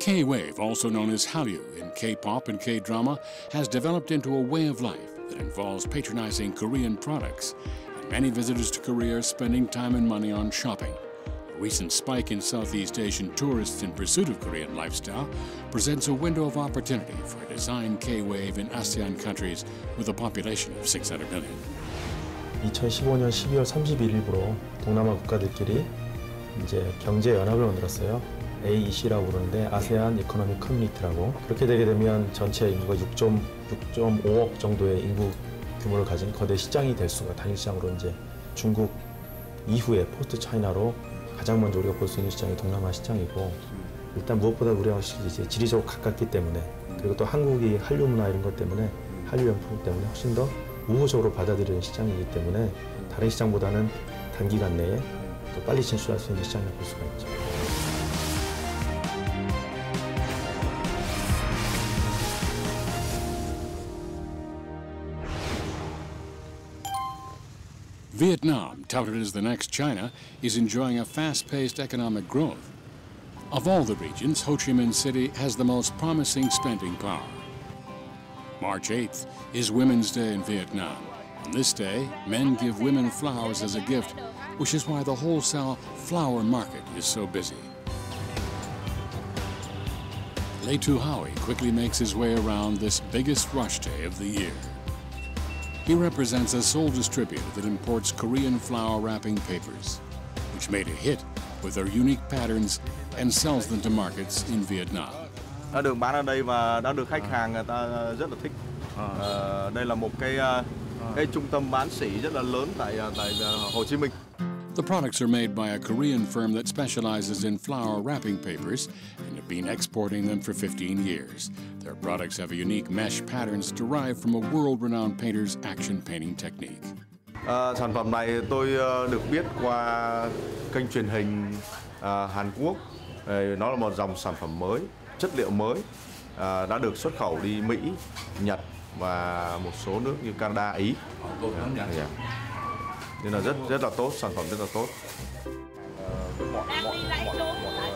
K-wave, also known as Hallyu in K-pop and K-drama, has developed into a way of life that involves patronizing Korean products, and many visitors to Korea are spending time and money on shopping. A recent spike in Southeast Asian tourists in pursuit of Korean lifestyle presents a window of opportunity for a design K-wave in ASEAN countries with a population of 600 million. 2015년 12월 31일부로 동남아 국가들끼리 이제 경제 연합을 만들었어요. AEC라고 부르는데 아세안 이코노믹 커뮤니티라고. 그렇게 되게 되면 전체 인구가 6.5억 정도의 인구 규모를 가진 거대 시장이 될 수가, 단일 시장으로 이제 중국 이후에 포스트 차이나로 가장 먼저 우리가 볼 수 있는 시장이 동남아 시장이고, 일단 무엇보다 우리가 이제 지리적으로 가깝기 때문에, 그리고 또 한국이 한류 문화 이런 것 때문에, 한류 연품 때문에 훨씬 더 우호적으로 받아들이는 시장이기 때문에 다른 시장보다는 단기간 내에 또 빨리 진출할 수 있는 시장을 볼 수가 있죠. Vietnam, touted as the next China, is enjoying a fast-paced economic growth. Of all the regions, Ho Chi Minh City has the most promising spending power. March 8th is Women's Day in Vietnam. On this day, men give women flowers as a gift, which is why the wholesale flower market is so busy. Lê Tu Howie quickly makes his way around this biggest rush day of the year. He represents a sole distributor that imports Korean flower wrapping papers, which made a hit with their unique patterns and sells them to markets in Vietnam. Đã được bán ở đây và đã được khách hàng người ta rất là thích. Đây là một cái trung tâm bán sỉ rất là lớn tại Hồ Chí Minh. The products are made by a Korean firm that specializes in flower wrapping papers and have been exporting them for 15 years. Their products have a unique mesh patterns derived from a world-renowned painter's action painting technique. Sản phẩm này tôi được biết qua kênh truyền hình Hàn Quốc. Nó là một dòng sản phẩm mới, chất liệu mới, đã được xuất khẩu đi Mỹ, Nhật và một số nước như Canada, Ý. Nên là rất là tốt, sản phẩm rất là tốt.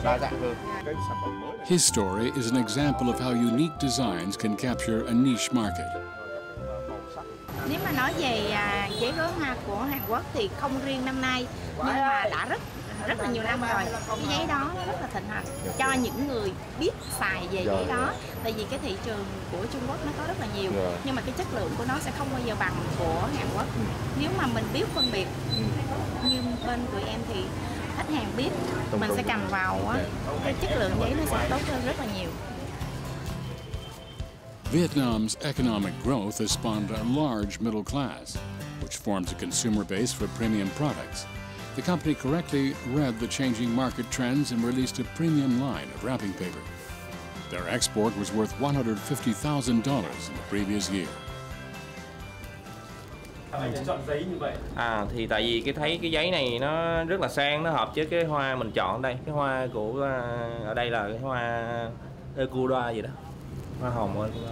Đa dạng hơn. His story is an example of how unique designs can capture a niche market. Nếu mà nói về giấy gói hoa của Hàn Quốc thì không riêng năm nay, nhưng mà đã rất là nhiều năm rồi. Cái giấy đó rất là thịnh hành cho những người biết xài về giấy đó. Tại vì cái thị trường của Trung Quốc nó có rất là nhiều, nhưng mà cái chất lượng của nó sẽ không bao giờ bằng của Hàn Quốc. Nếu mà mình biết phân biệt, như bên tụi em thì khách hàng biết, mình sẽ cầm vào cái chất lượng giấy nó sẽ tốt hơn rất là nhiều. Vietnam's economic growth has spawned a large middle class, which forms a consumer base for premium products. The company correctly read the changing market trends and released a premium line of wrapping paper. Their export was worth $150,000 in the previous year. Thì tại vì thấy cái giấy này nó rất là sang, nó hợp với cái hoa mình chọn đây. Cái hoa của ở đây là cái hoa Ekuda gì đó, hoa hồng Ekuda.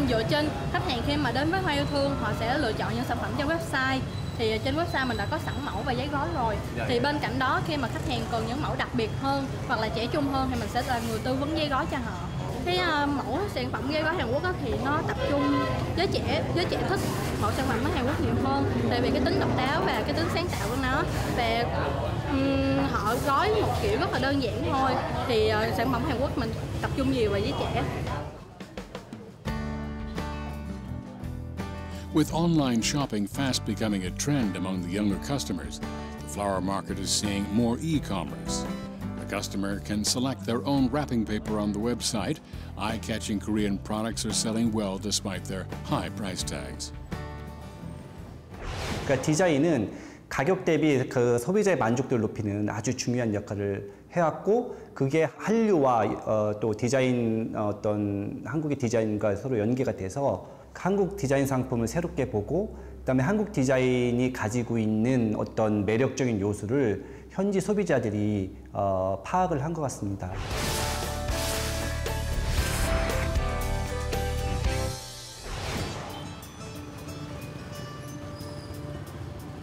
Dựa trên khách hàng khi mà đến với Hoa Yêu Thương, họ sẽ lựa chọn những sản phẩm trên website. Thì trên website mình đã có sẵn mẫu và giấy gói rồi. Thì bên cạnh đó, khi mà khách hàng cần những mẫu đặc biệt hơn hoặc là trẻ trung hơn thì mình sẽ là người tư vấn giấy gói cho họ. Cái mẫu sản phẩm giấy gói Hàn Quốc thì nó tập trung giới trẻ thích mẫu sản phẩm ở Hàn Quốc nhiều hơn, tại vì cái tính độc đáo và cái tính sáng tạo của nó, và họ gói một kiểu rất là đơn giản thôi. Thì sản phẩm Hàn Quốc mình tập trung nhiều vào giới trẻ. With online shopping fast becoming a trend among the younger customers, the flower market is seeing more e-commerce. The customer can select their own wrapping paper on the website. Eye-catching Korean products are selling well despite their high price tags. 그러니까 디자인은 가격 대비 그 소비자의 만족도를 높이는 아주 중요한 역할을 해왔고, 그게 한류와 또 디자인 어떤 한국의 디자인과 서로 연계가 돼서 한국 디자인 상품을 새롭게 보고, 그다음에 한국 디자인이 가지고 있는 어떤 매력적인 요소를 현지 소비자들이 파악을 한 것 같습니다.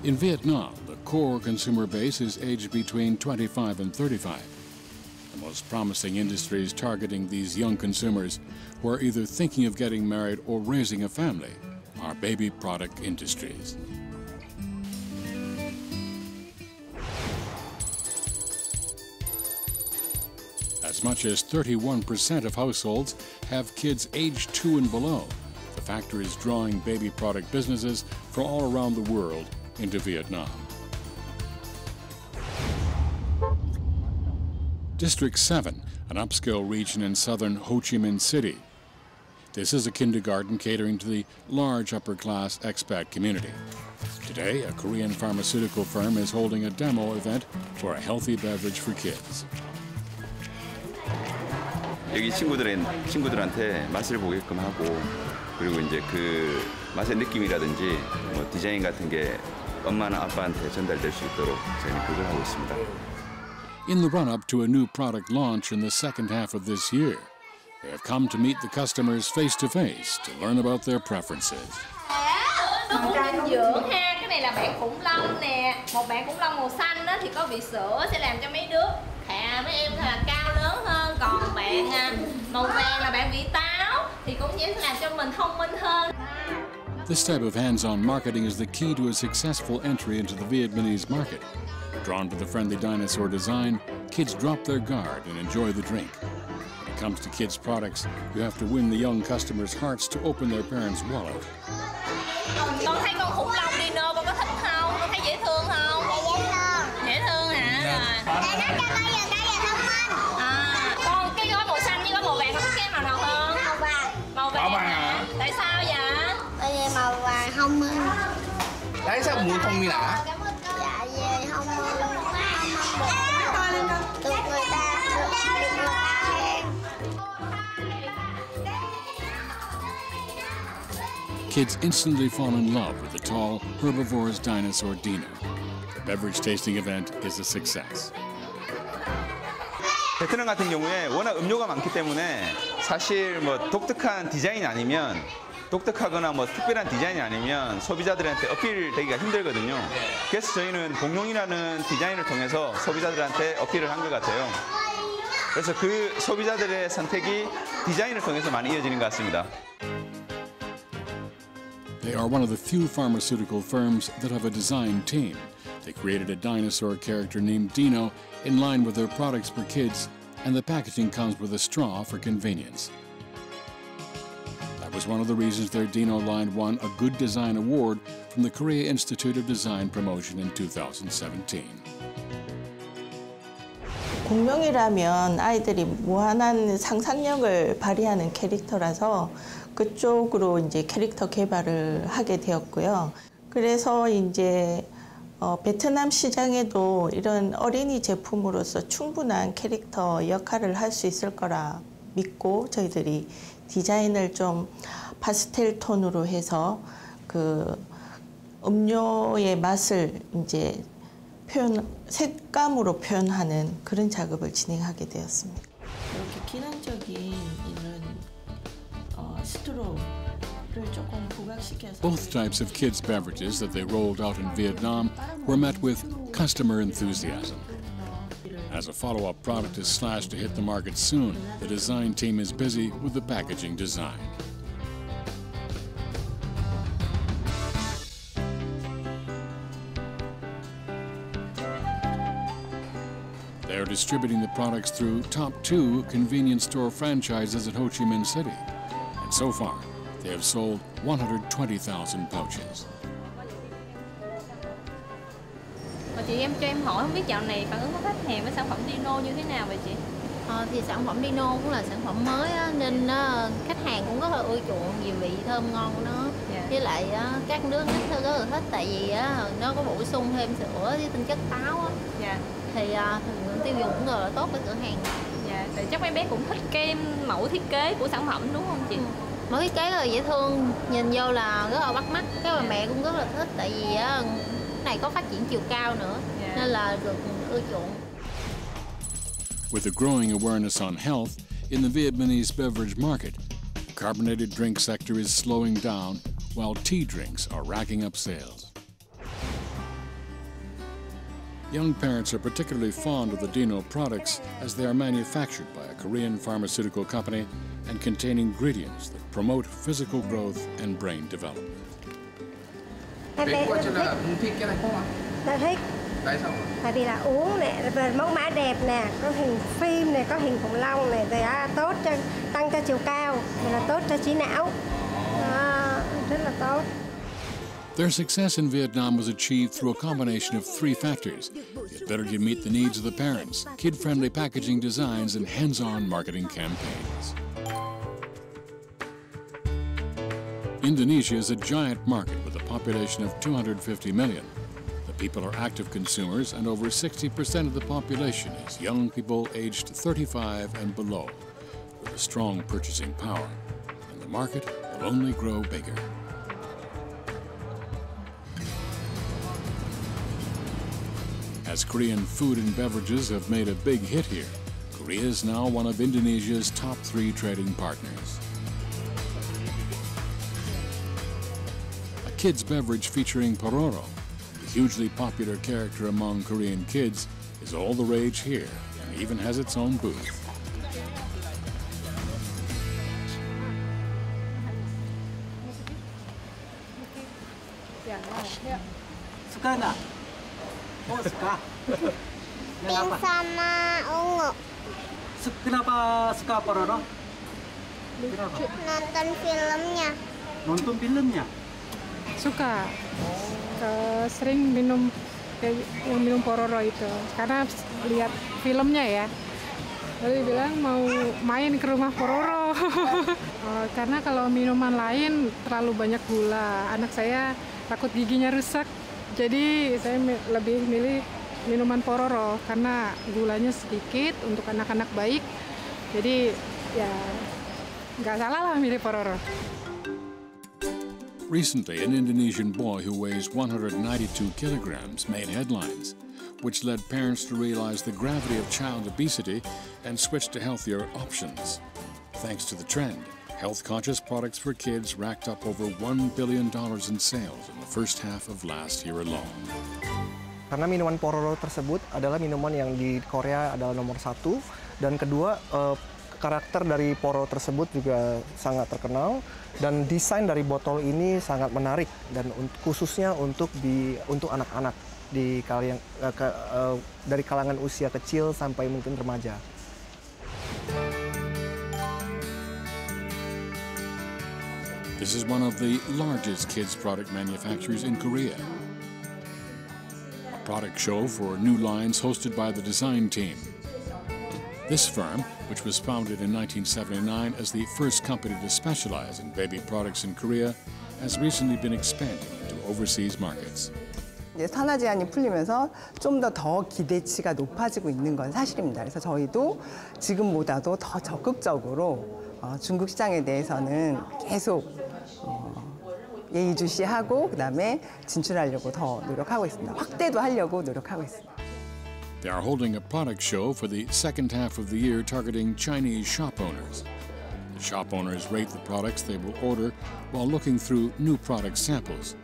In Vietnam, the core consumer base is aged between 25 and 35. The most promising industries targeting these young consumers who are either thinking of getting married or raising a family are baby product industries. As much as 31% of households have kids aged 2 and below. The factor is drawing baby product businesses from all around the world into Vietnam. District 7, an upscale region in southern Ho Chi Minh City. This is a kindergarten catering to the large upper-class expat community. Today, a Korean pharmaceutical firm is holding a demo event for a healthy beverage for kids. 여기 친구들한테 맛을 보게끔 하고 그리고 이제 그 맛의 느낌이라든지 뭐 디자인 같은 게 엄마나 아빠한테 전달될 수 있도록 저희는 그걸 하고 있습니다. In the run-up to a new product launch in the second half of this year, they have come to meet the customers face-to-face to learn about their preferences. Nó cũng dinh dưỡng ha, cái này là bạn khủng long nè, một bạn khủng long màu xanh đó thì có vị sữa sẽ làm cho mấy đứa khả mấy em là cao lớn hơn, còn bạn màu vàng là bạn vị táo thì cũng sẽ làm cho mình thông minh hơn. This type of hands-on marketing is the key to a successful entry into the Vietnamese market. Drawn to the friendly dinosaur design, kids drop their guard and enjoy the drink. When it comes to kids' products, you have to win the young customers' hearts to open their parents' wallet. Con thấy con khủng long dino, con có thích không? Con thấy dễ thương không? Dễ thương hả? Con cái gói màu xanh với gói màu vàng con thích cái màu nào hơn? Màu vàng hả? Tại sao vậy? Tại vì màu vàng thông minh. Tại sao muốn thông minh hả? Dạ về thông minh được người ta khen. Kids instantly fall in love with the tall, herbivorous dinosaur Dino. The beverage tasting event is a success. 베트남 같은 경우에 워낙 음료가 많기 때문에 사실 뭐 독특한 디자인이 아니면 독특하거나 뭐 특별한 디자인이 아니면 소비자들한테 어필되기가 힘들거든요. 그래서 저희는 공룡이라는 디자인을 통해서 소비자들한테 어필을 한 것 같아요. 그래서 그 소비자들의 선택이 디자인을 통해서 많이 이어지는 것 같습니다. They are one of the few pharmaceutical firms that have a design team. They created a dinosaur character named Dino in line with their products for kids, and the packaging comes with a straw for convenience. That was one of the reasons their Dino line won a Good Design Award from the Korea Institute of Design Promotion in 2017. 공룡이라면 아이들이 무한한 상상력을 발휘하는 캐릭터라서 그쪽으로 이제 캐릭터 개발을 하게 되었고요. 그래서 이제 베트남 시장에도 이런 어린이 제품으로서 충분한 캐릭터 역할을 할 수 있을 거라 믿고 저희들이 디자인을 좀 파스텔 톤으로 해서 그 음료의 맛을 이제 색감으로 표현하는 그런 작업을 진행하게 되었습니다. 이렇게 기능적인 이런 스트로를 조금 부각시켜서 Both types of kids' beverages that they rolled out in Vietnam were met with customer enthusiasm. As a follow-up product is slashed to hit the market soon, the design team is busy with the packaging design. They are distributing the products through top 2 convenience store franchises in Ho Chi Minh City. And so far, they have sold 120,000 pouches. Chị cho em hỏi không biết dạo này phản ứng của khách hàng với sản phẩm Dino như thế nào vậy chị? Thì sản phẩm Dino cũng là sản phẩm mới á, nên khách hàng cũng rất là ưa chuộng vì vị thơm ngon của nó. Với lại các đứa rất là thích tại vì nó có bổ sung thêm sữa với tinh chất táo á. Thì tiêu dùng cũng rất là tốt với cửa hàng. Thì chắc mấy bé cũng thích cái mẫu thiết kế của sản phẩm đúng không chị? Mẫu thiết kế rất là dễ thương, nhìn vô là rất là bắt mắt. Cái bà mẹ cũng rất là thích tại vì cái này có phát triển chiều cao nữa nên là được ưa chuộng. With the growing awareness on health in the Vietnamese beverage market, the carbonated drink sector is slowing down while tea drinks are racking up sales. Young parents are particularly fond of the Dino products as they are manufactured by a Korean pharmaceutical company and contain ingredients that promote physical growth and brain development. Bé của cho là thích cái này không ạ? Dạ thích. Tại sao? Tại vì là uống nè, về mẫu mã đẹp nè, có hình phim này, có hình khủng long này, rồi tốt cho tăng cho chiều cao, rồi là tốt cho trí não, rất là tốt. Their success in Vietnam was achieved through a combination of three factors: the ability to meet the needs of the parents, kid-friendly packaging designs, and hands-on marketing campaigns. Indonesia is a giant market with a population of 250 million. The people are active consumers, and over 60% of the population is young people aged 35 and below, with a strong purchasing power, and the market will only grow bigger. As Korean food and beverages have made a big hit here, Korea is now one of Indonesia's top 3 trading partners. A kids' beverage featuring pororo, a hugely popular character among Korean kids, is all the rage here and even has its own booth. Pink sama ungu. Kenapa suka pororo? Nonton filmnya. Nonton filmnya? Suka. Sering minum yang minum pororo itu karena lihat filmnya ya. Lalu bilang mau main ke rumah pororo. Karena kalau minuman lain terlalu banyak gula, anak saya takut giginya rusak. Jadi saya lebih milih minuman pororo karena gulanya sedikit untuk anak-anak baik. Jadi ya nggak salah lah milih pororo. Recently, an Indonesian boy who weighs 192 kilograms made headlines, which led parents to realize the gravity of child obesity and switch to healthier options. Thanks to the trend, health-conscious products for kids racked up over $1 billion in sales in the first half of last year alone. Karena minuman pororo tersebut adalah minuman yang di Korea adalah nomor 1, dan kedua karakter dari pororo tersebut juga sangat terkenal, dan desain dari botol ini sangat menarik dan khususnya untuk anak-anak dari kalangan usia kecil sampai mungkin remaja. This is one of the largest kids product manufacturers in Korea. A product show for new lines hosted by the design team. This firm, which was founded in 1979 as the first company to specialize in baby products in Korea, has recently been expanding into overseas markets. 산화 제한이 풀리면서 좀 더 기대치가 높아지고 있는 건 사실입니다. 그래서 저희도 지금보다도 더 적극적으로 중국 시장에 대해서는 계속 예의주시하고 그다음에 진출하려고 더 노력하고 있습니다. 확대도 하려고 노력하고 있습니다. They are holding a product show for the second half of the year targeting Chinese shop owners. The shop owners rate the products they will order while looking through new product samples.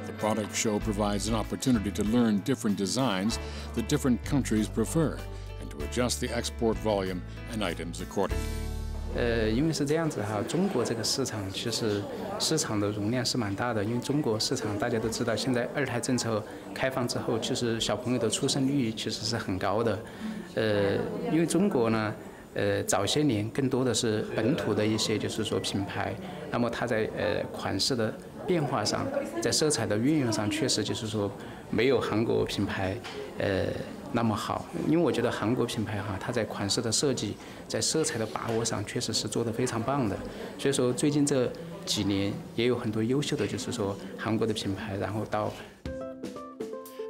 The product show provides an opportunity to learn different designs that different countries prefer and to adjust the export volume and items accordingly. 因为是这样子哈，中国这个市场其实市场的容量是蛮大的，因为中国市场大家都知道，现在2胎政策开放之后，其实小朋友的出生率其实是很高的。因为中国呢，早些年更多的是本土的一些就是说品牌，那么它在款式的变化上，在色彩的运用上，确实就是说没有韩国品牌那么好，因为我觉得韩国品牌哈，它在款式的设计，在色彩的把握上，确实是做得非常棒的。所以说，最近这几年也有很多优秀的，就是说韩国的品牌，然后到。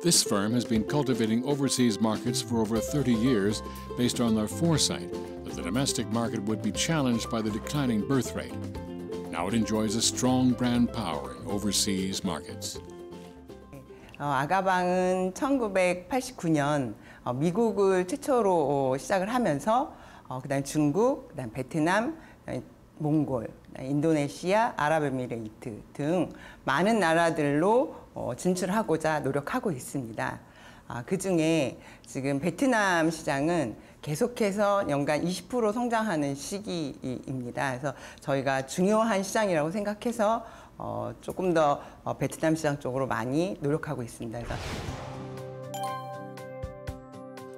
This firm has been cultivating overseas markets for over 30 years, based on their foresight that the domestic market would be challenged by the declining birth rate. Now it enjoys a strong brand power in overseas markets. 아가방은 1989년 미국을 최초로 시작을 하면서 그다음 중국, 그다음 베트남, 몽골, 인도네시아, 아랍에미레이트 등 많은 나라들로 진출하고자 노력하고 있습니다. 그중에 지금 베트남 시장은 계속해서 연간 20% 성장하는 시기입니다. 그래서 저희가 중요한 시장이라고 생각해서 조금 더 베트남 시장 쪽으로 많이 노력하고 있습니다. 그래서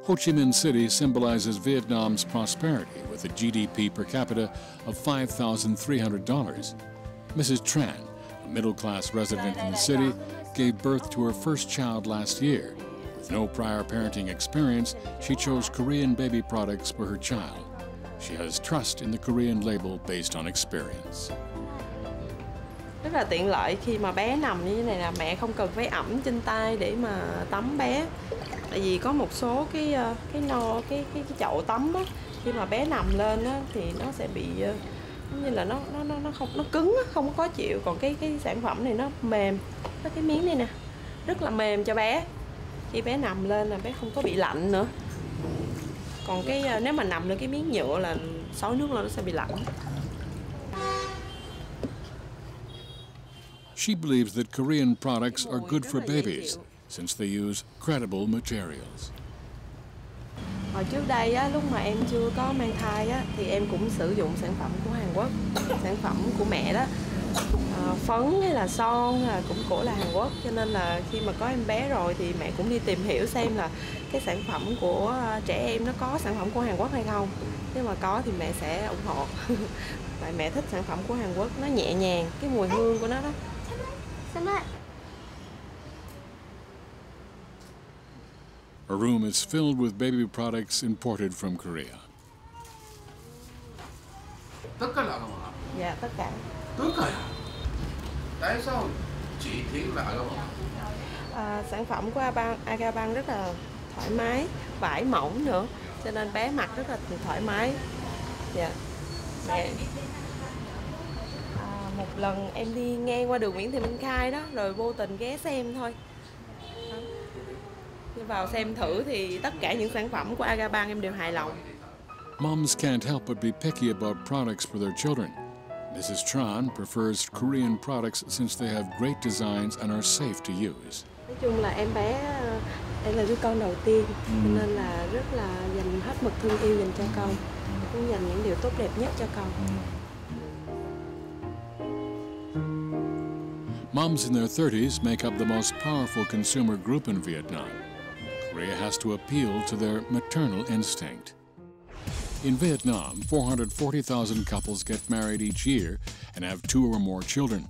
Ho Chi Minh City symbolizes Vietnam's prosperity with a GDP per capita of $5,300. Mrs. Tran, a middle-class resident in the city, gave birth to her first child last year. With no prior parenting experience, she chose Korean baby products for her child. She has trust in the Korean label based on experience. Rất là tiện lợi khi mà bé nằm như thế này là mẹ không cần phải ẵm trên tay để mà tắm bé. Tại vì có một số cái chậu tắm á, khi mà bé nằm lên á, thì nó sẽ bị giống như là nó cứng á, không có khó chịu. Còn cái sản phẩm này nó mềm, có cái miếng này nè, rất là mềm cho bé. Khi bé nằm lên là bé không có bị lạnh nữa. Còn nếu mà nằm lên cái miếng nhựa là xối nước lên nó sẽ bị lạnh. She believes that Korean products are good for babies since they use credible materials. Hồi trước đây á, lúc mà em chưa có mang thai á, thì em cũng sử dụng sản phẩm của Hàn Quốc, sản phẩm của mẹ đó, phấn hay là son cũng của là Hàn Quốc, cho nên là khi mà có em bé rồi thì mẹ cũng đi tìm hiểu xem là cái sản phẩm của trẻ em nó có sản phẩm của Hàn Quốc hay không. Nếu mà có thì mẹ sẽ ủng hộ. Tại mẹ thích sản phẩm của Hàn Quốc, nó nhẹ nhàng, cái mùi hương của nó đó. Her room is filled with baby products imported from Korea. Tất cả là không ạ? Dạ, tất cả. Tất cả? Tại sao chỉ thiên là không ạ? Sản phẩm của Agaban rất là thoải mái, vải mỏng nữa, cho nên bé mặc rất là thoải mái. Dạ. Một lần em đi ngang qua đường Nguyễn Thị Minh Khai đó, rồi vô tình ghé xem thôi. Vào xem thử thì tất cả những sản phẩm của Agaban em đều hài lòng. Moms can't help but be picky about products for their children. Mrs. Tran prefers Korean products since they have great designs and are safe to use. Nói chung là em bé, đây là đứa con đầu tiên, nên là rất là dành hết mực thương yêu dành cho con, cũng dành những điều tốt đẹp nhất cho con. Moms in their 30s make up the most powerful consumer group in Vietnam. Korea has to appeal to their maternal instinct. In Vietnam, 440,000 couples get married each year and have 2 or more children.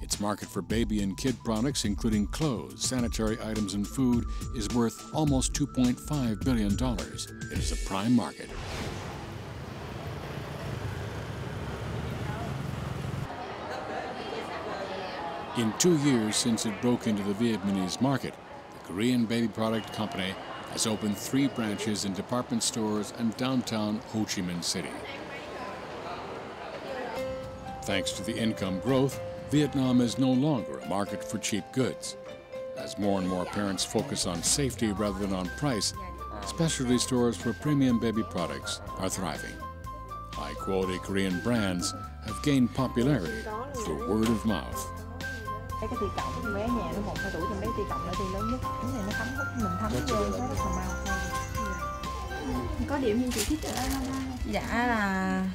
Its market for baby and kid products, including clothes, sanitary items, and food, is worth almost $2.5 billion. It is a prime market. In 2 years since it broke into the Vietnamese market, the Korean baby product company has opened 3 branches in department stores and downtown Ho Chi Minh City. Thanks to the income growth, Vietnam is no longer a market for cheap goods. As more and more parents focus on safety rather than on price, specialty stores for premium baby products are thriving. High-quality Korean brands have gained popularity through word of mouth. Cái tỷ trọng của bé nhà nó 1-2 tuổi thì bé tỷ trọng là tỷ lớn nhất. Cái này nó thấm hút mình thấm vô cái phần màu thôi. Có điểm như chị thích ở đó không? Dạ là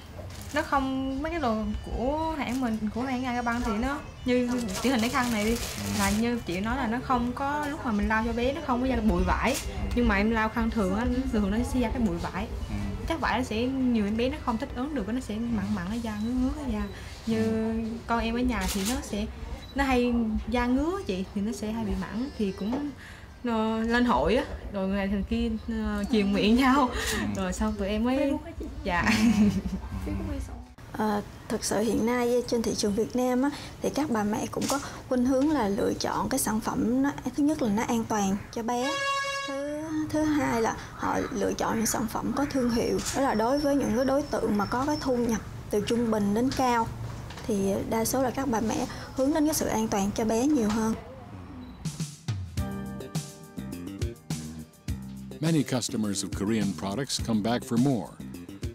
nó không, mấy cái đồ của hãng mình, của hãng Agaban thì nó như điển hình cái khăn này đi, là như chị nói là nó không có, lúc mà mình lau cho bé nó không có ra bụi vải, nhưng mà em lau khăn thường á, thường nó sẽ ra cái bụi vải. Chắc vải nó sẽ, nhiều em bé nó không thích ứng được, nó sẽ mặn ở da, ngứa ở da. Như con em ở nhà thì nó hay da ngứa chị, thì nó sẽ hay bị mặn, thì cũng lên hội á, rồi người này thằng kia truyền miệng nhau, rồi xong tụi em mới dạ. Thực sự hiện nay trên thị trường Việt Nam á, thì các bà mẹ cũng có khuynh hướng là lựa chọn cái sản phẩm thứ nhất là nó an toàn cho bé, thứ hai là họ lựa chọn những sản phẩm có thương hiệu, đó là đối với những cái đối tượng mà có cái thu nhập từ trung bình đến cao thì đa số là các bà mẹ hướng đến cái sự an toàn cho bé nhiều hơn. Many customers of Korean products come back for more.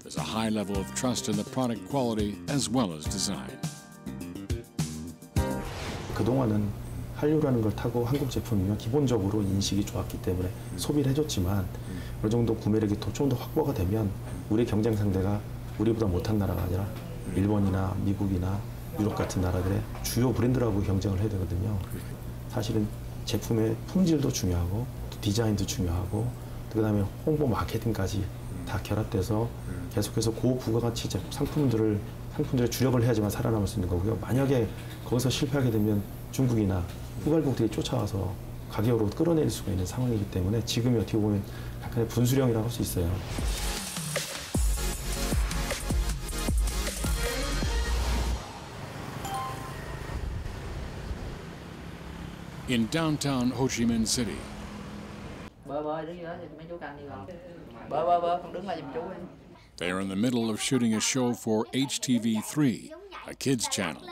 There's a high level of trust in the product quality as well as design. 그동안은 한류라는 걸 타고 한국 제품이면 기본적으로 인식이 좋았기 때문에 소비를 해줬지만 어느 정도 구매력이 좀 더 확보가 되면 우리 경쟁 상대가 우리보다 못한 나라가 아니라 일본이나 미국이나 유럽 같은 나라들의 주요 브랜드라고 경쟁을 해야 되거든요. 사실은 제품의 품질도 중요하고 또 디자인도 중요하고 또 그다음에 홍보 마케팅까지 다 결합돼서 계속해서 고부가가치 상품들의 주력을 해야지만 살아남을 수 있는 거고요. 만약에 거기서 실패하게 되면 중국이나 후발국들이 쫓아와서 가격으로 끌어내릴 수가 있는 상황이기 때문에 지금이 어떻게 보면 약간의 분수령이라고 할 수 있어요. In downtown Ho Chi Minh City, they are in the middle of shooting a show for HTV3, a kids channel.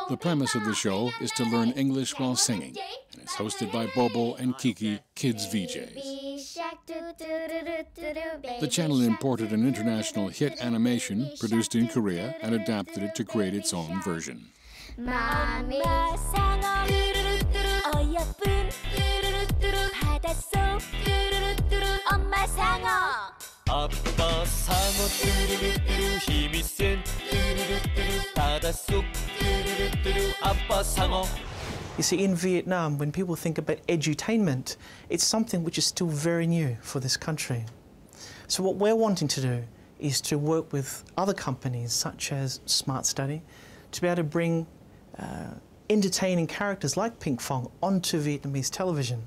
The premise of the show is to learn English while singing, and it's hosted by Bobo and Kiki, kids VJs. The channel imported an international hit animation produced in Korea and adapted it to create its own version. 아빠 상어 뚜루루뚜루 힘이 센 뚜루루뚜루 바닷속 뚜루루뚜루 아빠 상어. You see, in Vietnam, when people think about edutainment, it's something which is still very new for this country. So what we're wanting to do is to work with other companies, such as Smart Study, to be able to bring entertaining characters like Pink Phong onto Vietnamese television.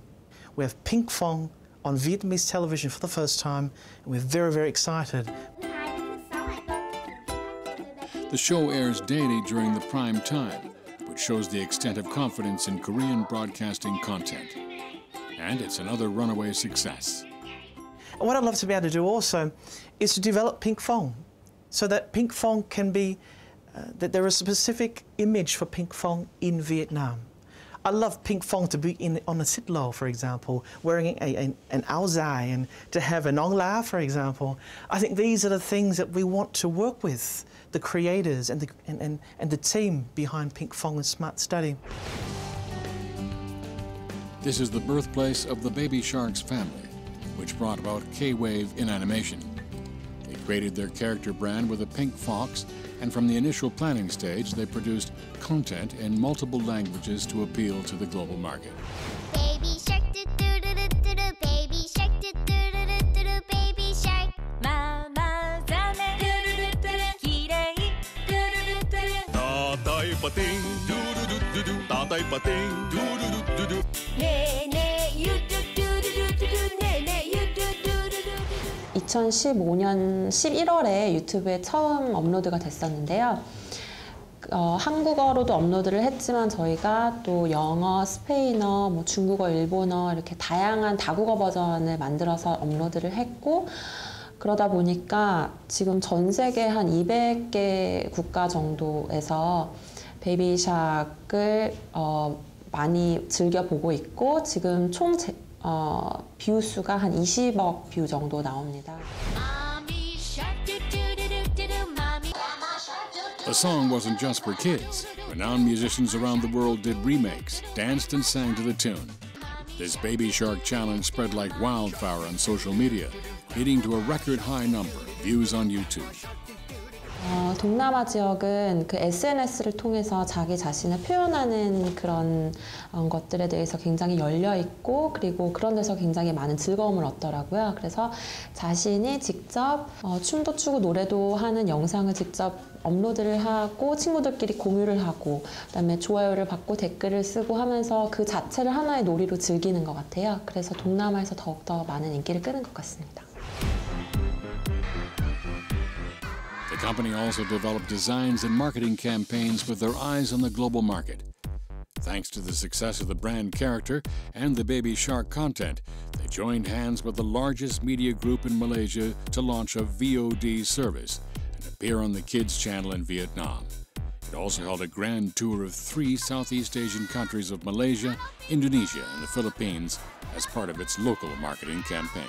We have Pink Phong on Vietnamese television for the first time, and we're very, very excited. The show airs daily during the prime time, which shows the extent of confidence in Korean broadcasting content. And it's another runaway success. And what I'd love to be able to do also is to develop Pink Phong, so that Pink Phong can be, that there is a specific image for Pink Phong in Vietnam. I love Pink Phong to be on a sit low, for example, wearing an áo dài, and to have an ong la, for example. I think these are the things that we want to work with, the creators and the team behind Pink Phong and Smart Study. This is the birthplace of the Baby Sharks family, which brought about K-Wave in animation. They created their character brand with a pink fox, and from the initial planning stage, they produced content in multiple languages to appeal to the global market. Baby shark, do do do do do do. Baby shark, do do do do do do. Baby shark. Mama 자네 do do do do do. 기레이 do do do do do. 따다이 빠띵 두루두두두 따다이 빠띵 두루두두두. 네네 유두두두두두. 네네 유두두두두. 2015년 11월에 유튜브에 처음 업로드가 됐었는데요. 한국어로도 업로드를 했지만 저희가 또 영어, 스페인어, 뭐 중국어, 일본어 이렇게 다양한 다국어 버전을 만들어서 업로드를 했고, 그러다 보니까 지금 전 세계 한 200개 국가 정도에서 베이비샥을 많이 즐겨보고 있고, 지금 총 뷰 수가 한 20억 뷰 정도 나옵니다. The song wasn't just for kids. Renowned musicians around the world did remakes, danced and sang to the tune. This Baby Shark challenge spread like wildfire on social media, leading to a record high number of views on YouTube. 동남아 지역은 그 SNS를 통해서 자기 자신을 표현하는 그런 것들에 대해서 굉장히 열려 있고, 그리고 그런 데서 굉장히 많은 즐거움을 얻더라고요. 그래서 자신이 직접 춤도 추고 노래도 하는 영상을 직접 업로드를 하고 친구들끼리 공유를 하고, 그다음에 좋아요를 받고 댓글을 쓰고 하면서 그 자체를 하나의 놀이로 즐기는 것 같아요. 그래서 동남아에서 더욱더 많은 인기를 끄는 것 같습니다. The company also developed designs and marketing campaigns with their eyes on the global market. Thanks to the success of the brand character and the Baby Shark content, they joined hands with the largest media group in Malaysia to launch a VOD service and appear on the kids channel in Vietnam. It also held a grand tour of 3 Southeast Asian countries of Malaysia, Indonesia, and the Philippines as part of its local marketing campaign.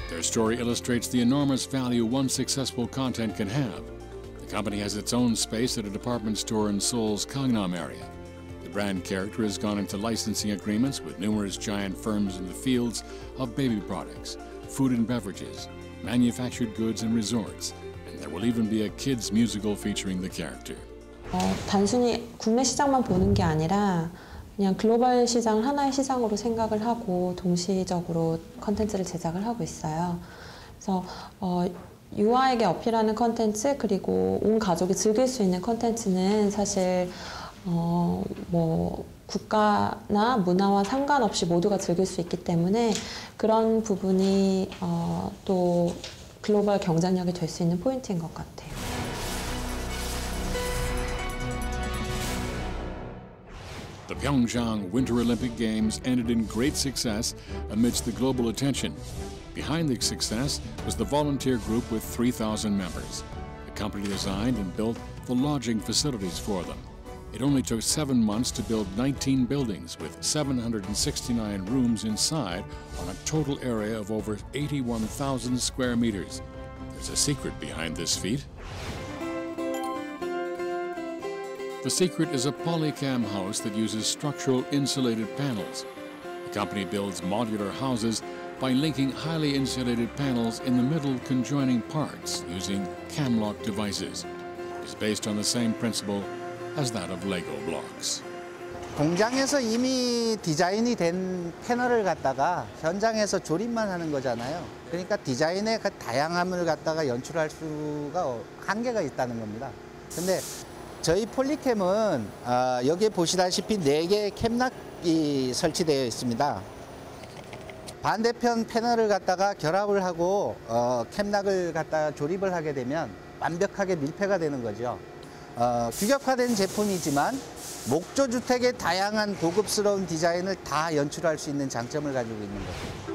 Their story illustrates the enormous value one successful content can have. The company has its own space at a department store in Seoul's Gangnam area, The brand character has gone into licensing agreements with numerous giant firms in the fields of baby products, food and beverages, manufactured goods and resorts, and there will even be a kids musical featuring the character. 단순히 국내 시장만 보는 게 아니라 그냥 글로벌 시장을 하나의 시장으로 생각을 하고 동시적으로 컨텐츠를 제작을 하고 있어요. 그래서 유아에게 어필하는 컨텐츠 그리고 온 가족이 즐길 수 있는 컨텐츠는 사실 뭐 국가나 문화와 상관없이 모두가 즐길 수 있기 때문에 그런 부분이 또 글로벌 경쟁력이 될 수 있는 포인트인 것 같아요. The Pyeongchang Winter Olympic Games ended in great success amidst the global attention. Behind the success was the volunteer group with 3,000 members. The company designed and built the lodging facilities for them. It only took 7 months to build 19 buildings with 769 rooms inside on a total area of over 81,000 square meters. There's a secret behind this feat. The secret is a polycam house that uses structural insulated panels. The company builds modular houses by linking highly insulated panels in the middle conjoining parts using camlock devices. It is based on the same principle as that of Lego blocks. 공장에서 이미 디자인이 된 패널을 갖다가 현장에서 조립만 하는 거잖아요. 그러니까 디자인의 그 다양함을 갖다가 연출할 수가 한계가 있다는 겁니다. 근데 저희 폴리캠은 여기 보시다시피 4개의 캠락이 설치되어 있습니다. 반대편 패널을 갖다가 결합을 하고 캠락을 갖다가 조립을 하게 되면 완벽하게 밀폐가 되는 거죠. 규격화된 제품이지만 목조주택의 다양한 고급스러운 디자인을 다 연출할 수 있는 장점을 가지고 있는 거죠.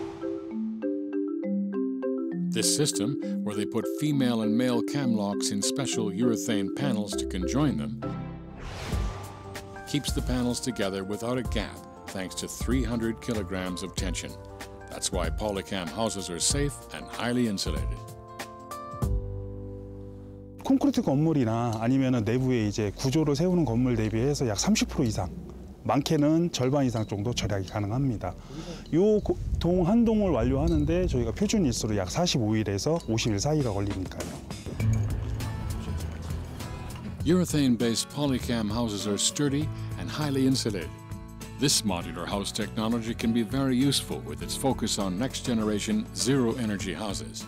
This system, where they put female and male camlocks in special urethane panels to conjoin them, keeps the panels together without a gap thanks to 300 kilograms of tension. That's why polycam houses are safe and highly insulated. 콘크리트 건물이나 아니면 내부에 이제 구조를 세우는 건물 대비해서 약 30% 이상, 많게는 절반 이상 정도 절약이 가능합니다. 이 동 한 동을 완료하는데 저희가 표준 일수로 약 45일에서 50일 사이가 걸리니까요. Urethane-based polycam houses are sturdy and highly insulated. This modular house technology can be very useful with its focus on next-generation zero-energy houses.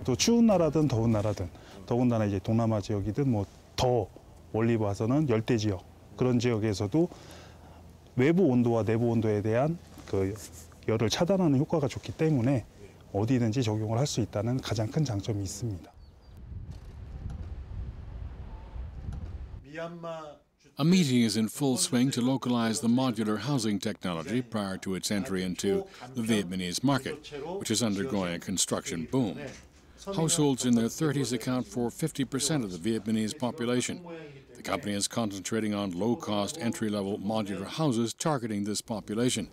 또 추운 나라든 더운 나라든 더군다나 이제 동남아 지역이든 뭐 더 멀리 봐서는 열대 지역 그런 지역에서도 외부 온도와 내부 온도에 대한 그 열을 차단하는 효과가 좋기 때문에 어디든지 적용을 할 수 있다는 가장 큰 장점이 있습니다. A meeting is in full swing to localize the modular housing technology prior to its entry into the Vietnamese market, which is undergoing a construction boom. Households in their 30s account for 50% of the Vietnamese population. The company is concentrating on low-cost, entry-level modular houses targeting this population.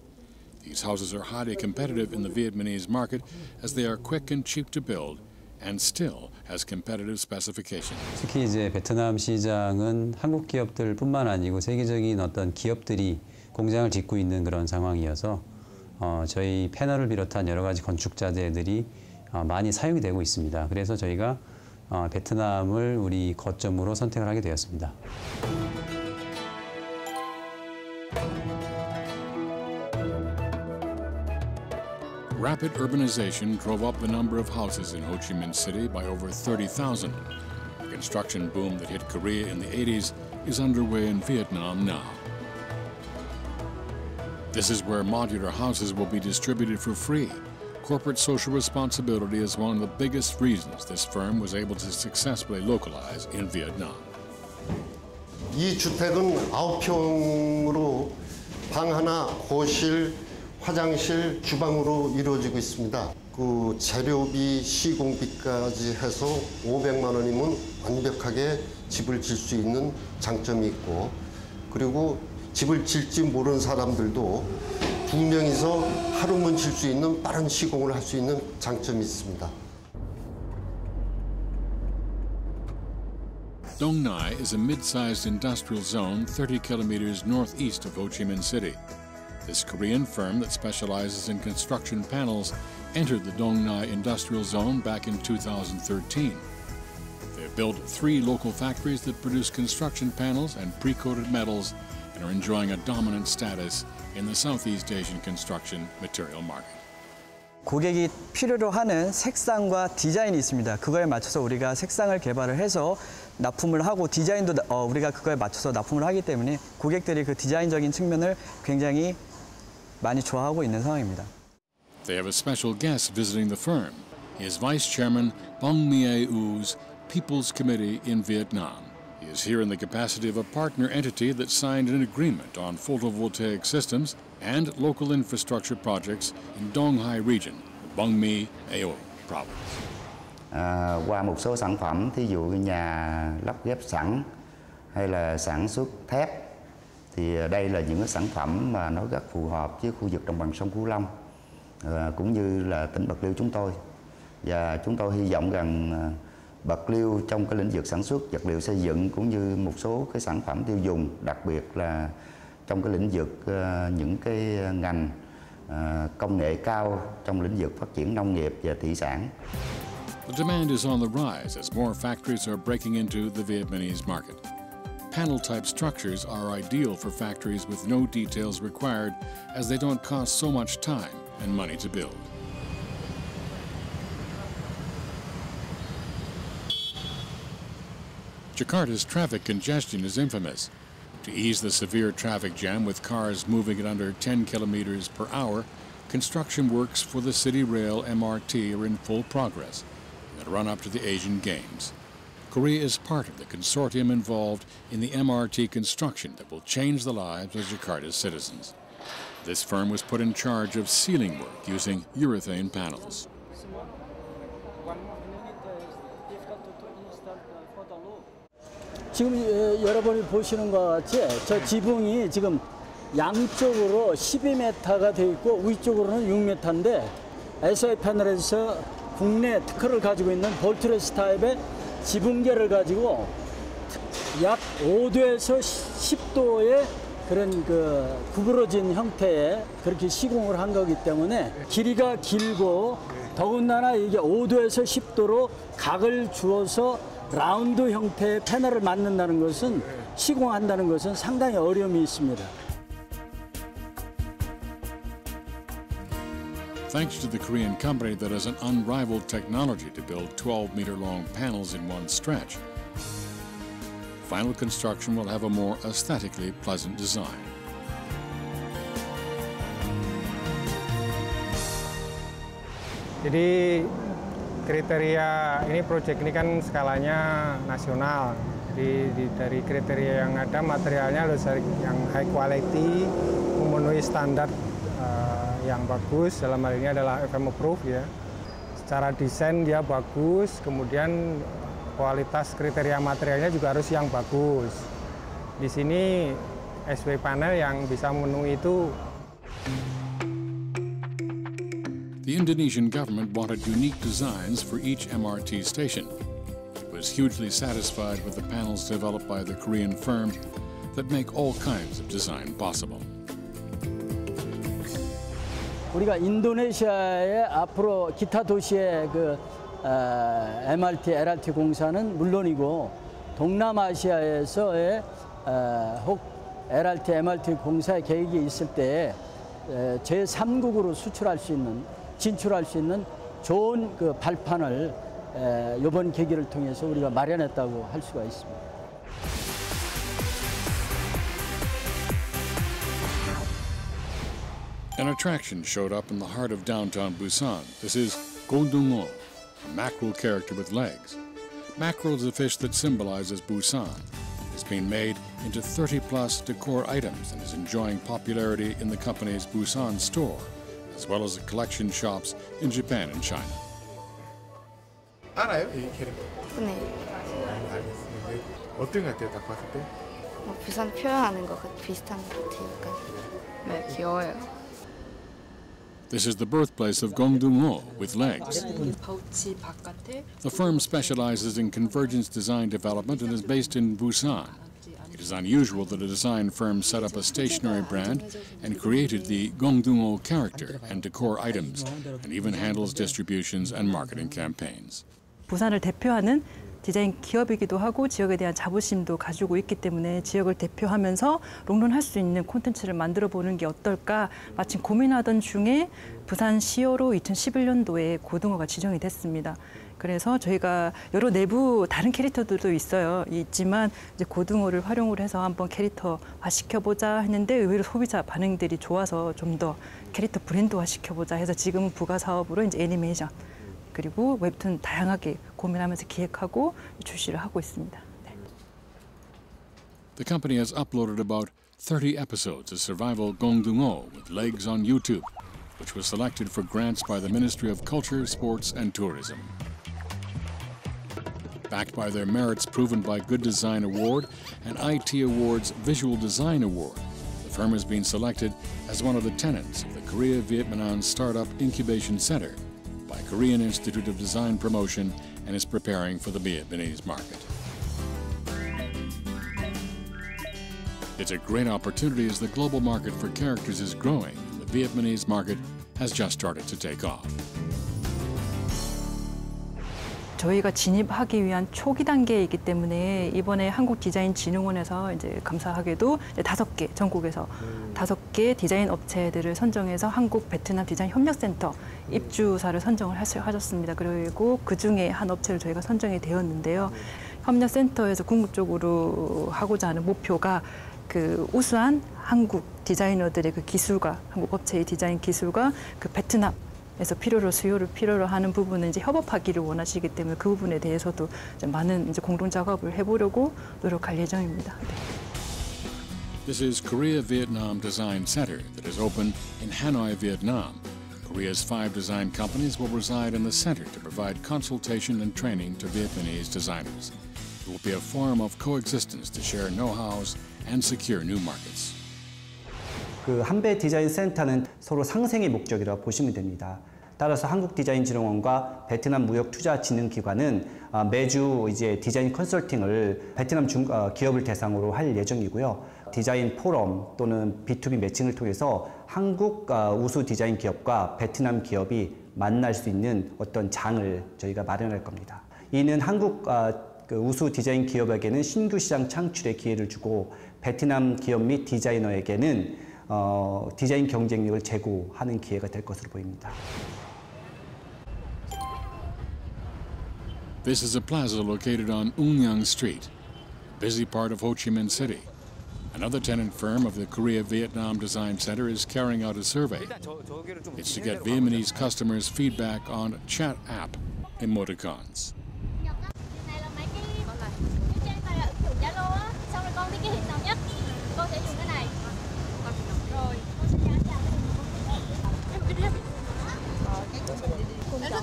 These houses are highly competitive in the Vietnamese market as they are quick and cheap to build and still has competitive specifications. 특히 이제 베트남 시장은 한국 기업들뿐만 아니고 세계적인 어떤 기업들이 공장을 짓고 있는 그런 상황이어서 저희 패널을 비롯한 여러 가지 건축자재들이 많이 사용이 되고 있습니다. 그래서 저희가 베트남을 우리 거점으로 선택을 하게 되었습니다. Rapid urbanization drove up the number of houses in Ho Chi Minh City by over 30,000. The construction boom that hit Korea in the 80s is underway in Vietnam now. This is where modular houses will be distributed for free. Corporate social responsibility is one of the biggest reasons this firm was able to successfully localize in Vietnam. 이 주택은 9평으로 방 하나, 거실, 화장실, 주방으로 이루어지고 있습니다. 그 재료비, 시공비까지 해서 500만 원이면 완벽하게 집을 질 수 있는 장점이 있고, 그리고 집을 질지 모르는 사람들도 2명이서 하루만 질 수 있는 빠른 시공을 할 수 있는 장점이 있습니다. Dong Nai is a mid-sized industrial zone 30 kilometers northeast of Ho Chi Minh City. This Korean firm that specializes in construction panels entered the Dong Nai industrial zone back in 2013. They've built 3 local factories that produce construction panels and pre-coated metals and are enjoying a dominant status in the Southeast Asian construction material market. 고객이 필요로 하는 색상과 디자인이 있습니다. 그거에 맞춰서 우리가 색상을 개발을 해서 납품을 하고 디자인도 우리가 그거에 맞춰서 납품을 하기 때문에 고객들이 그 디자인적인 측면을 굉장히 많이 좋아하고 있는 상황입니다. They have a special guest visiting the firm. He is Vice Chairman Bong Mie-U's People's Committee in Vietnam. He is here in the capacity of a partner entity that signed an agreement on photovoltaic systems and local infrastructure projects in Dong Hai region, Bong Mi-Eo province. Qua một số sản phẩm, thí dụ nhà lắp ghép sẵn hay là sản xuất thép, thì đây là những cái sản phẩm mà nó rất phù hợp với khu vực đồng bằng sông Cửu Long cũng như là tỉnh Bạc Liêu chúng tôi. Và chúng tôi hy vọng rằng Bạc Liêu trong cái lĩnh vực sản xuất vật liệu xây dựng cũng như một số cái sản phẩm tiêu dùng, đặc biệt là trong cái lĩnh vực những cái ngành công nghệ cao trong lĩnh vực phát triển nông nghiệp và thủy sản. The demand is on the rise as more factories are breaking into the Vietnamese market. Panel-type structures are ideal for factories with no details required as they don't cost so much time and money to build. Jakarta's traffic congestion is infamous. To ease the severe traffic jam with cars moving at under 10 kilometers per hour, construction works for the City Rail MRT are in full progress in the run-up to the Asian Games. Korea is part of the consortium involved in the MRT construction that will change the lives of Jakarta's citizens. This firm was put in charge of ceiling work using urethane panels. 지금 여러분이 보시는 것 같이 저 지붕이 지금 양쪽으로 12m가 돼 있고 위쪽으로는 6m인데 SI 패널에서 국내 특허를 가지고 있는 볼트레스 타입의 지붕계를 가지고 약 5도에서 10도의 그런 그 구부러진 형태의 그렇게 시공을 한 거기 때문에 길이가 길고 더군다나 이게 5도에서 10도로 각을 주어서 라운드 형태의 패널을 만든다는 것은 시공한다는 것은 상당히 어려움이 있습니다. Thanks to the Korean company that has an unrivaled technology to build 12-meter-long panels in one stretch, final construction will have a more aesthetically pleasant design. Jadi kriteria ini proyek ini kan skalanya nasional. Jadi dari kriteria yang ada materialnya harus yang high quality, memenuhi standar yang bagus. Dalam hal ini adalah FM approved ya. Secara desain dia bagus, kemudian kualitas kriteria materialnya juga harus yang bagus. Di sini SW panel yang bisa memenuhi itu. The Indonesian government wanted unique designs for each MRT station. It was hugely satisfied with the panels developed by the Korean firm that make all kinds of design possible. 우리가 인도네시아의 앞으로 기타 도시의 그 MRT, LRT 공사는 물론이고 동남아시아에서의 혹 LRT, MRT 공사의 계획이 있을 때 제3국으로 수출할 수 있는 진출할 수 있는 좋은 그 발판을 이번 계기를 통해서 우리가 마련했다고 할 수가 있습니다. An attraction showed up in the heart of downtown Busan. This is Gondungo, a mackerel character with legs. Mackerel is a fish that symbolizes Busan. It's been made into 30-plus decor items and is enjoying popularity in the company's Busan store, as well as the collection shops in Japan and China. 알아요? 이 캐릭터? 네. 알겠어요. 어떤 것 같아요, 딱 봤을 때? 부산 표현하는 것 비슷한 것 같아요. 네, 귀여워요. This is the birthplace of Gongdung-ho with legs. The firm specializes in convergence design development and is based in Busan. It is unusual that a design firm set up a stationery brand and created the Gongdung-ho character and decor items, and even handles distributions and marketing campaigns. 부산을 대표하는 디자인 기업이기도 하고 지역에 대한 자부심도 가지고 있기 때문에 지역을 대표하면서 롱런할 수 있는 콘텐츠를 만들어 보는 게 어떨까 마침 고민하던 중에 부산시어로 2011년도에 고등어가 지정이 됐습니다. 그래서 저희가 여러 내부 다른 캐릭터들도 있지만 이제 고등어를 활용을 해서 한번 캐릭터화 시켜보자 했는데 의외로 소비자 반응들이 좋아서 좀 더 캐릭터 브랜드화 시켜보자 해서 지금은 부가 사업으로 이제 애니메이션 그리고 웹툰 다양하게 고민하면서 기획하고 출시를 하고 있습니다. 네. The company has uploaded about 30 episodes of survival Gongdung-ho with legs on YouTube, which was selected for grants by the Ministry of Culture, Sports and Tourism. Backed by their merits proven by Good Design Award and IT Award's Visual Design Award, the firm has been selected as one of the tenants of the Korea-Vietnam Startup Incubation Center by Korean Institute of Design Promotion and is preparing for the Vietnamese market. It's a great opportunity as the global market for characters is growing and the Vietnamese market has just started to take off. 저희가 진입하기 위한 초기 단계이기 때문에 이번에 한국디자인진흥원에서 이제 감사하게도 이제 5개 전국에서 5개 디자인 업체들을 선정해서 한국 베트남 디자인 협력센터 입주사를 선정을 하셨습니다. 그리고 그 중에 한 업체를 저희가 선정이 되었는데요. 협력센터에서 궁극적으로 하고자 하는 목표가 그 우수한 한국 디자이너들의 그 기술과 한국 업체의 디자인 기술과 그 베트남 에서 수요를 필요로 하는 부분은 이제 협업하기를 원하시기 때문에 그 부분에 대해서도 이제 많은 이제 공동 작업을 해보려고 노력할 예정입니다. 네. This is Korea-Vietnam Design Center that is open in Hanoi, Vietnam. Korea's 5 design companies will reside in the center to provide consultation and training to Vietnamese designers. It will be a forum of coexistence to share know-hows and secure new markets. 그 한배 디자인 센터는 서로 상생의 목적이라고 보시면 됩니다. 따라서 한국디자인진흥원과 베트남 무역투자진흥기관은 매주 이제 디자인 컨설팅을 베트남 기업을 대상으로 할 예정이고요. 디자인 포럼 또는 B2B 매칭을 통해서 한국 우수 디자인 기업과 베트남 기업이 만날 수 있는 어떤 장을 저희가 마련할 겁니다. 이는 한국 우수 디자인 기업에게는 신규 시장 창출의 기회를 주고 베트남 기업 및 디자이너에게는 디자인 경쟁력을 제고하는 기회가 될 것으로 보입니다. This is a plaza located on Ungyang Street, a busy part of Ho Chi Minh City. Another tenant firm of the Korea-Vietnam Design Center is carrying out a survey. It's to get Vietnamese customers' feedback on chat app emoticons.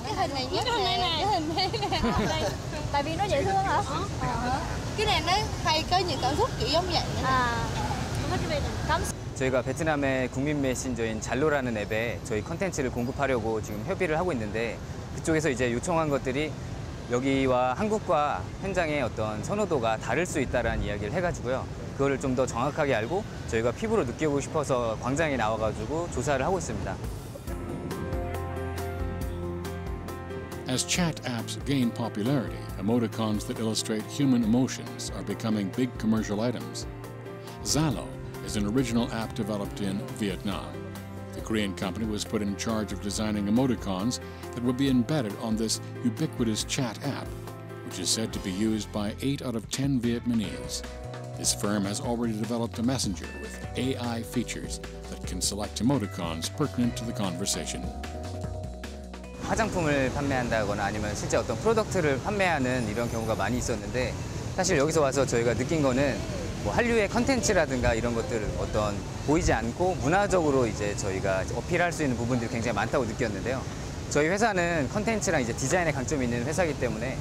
Cái hình này nhất nè, cái hình này. Tại vì nó dễ thương hả? Cái này nó hay có những cảm xúc kiểu giống vậy. 저희가 베트남의 국민 메신저인 잘로라는 앱에 저희 컨텐츠를 공급하려고 지금 협의를 하고 있는데 그쪽에서 이제 요청한 것들이 여기와 한국과 현장의 어떤 선호도가 다를 수 있다라는 이야기를 해가지고요. 그거를 좀 더 정확하게 알고 저희가 피부로 느껴보고 싶어서 광장에 나와가지고 조사를 하고 있습니다. As chat apps gain popularity, emoticons that illustrate human emotions are becoming big commercial items. Zalo is an original app developed in Vietnam. The Korean company was put in charge of designing emoticons that would be embedded on this ubiquitous chat app, which is said to be used by 8 out of 10 Vietnamese. This firm has already developed a messenger with AI features that can select emoticons pertinent to the conversation. 화장품을 판매한다거나 아니면 실제 어떤 프로덕트를 판매하는 이런 경우가 많이 있었는데 사실 여기서 와서 저희가 느낀 거는 뭐 한류의 컨텐츠라든가 이런 것들 어떤 보이지 않고 문화적으로 이제 저희가 어필할 수 있는 부분들이 굉장히 많다고 느꼈는데요. 저희 회사는 컨텐츠랑 이제 디자인에 강점이 있는 회사이기 때문에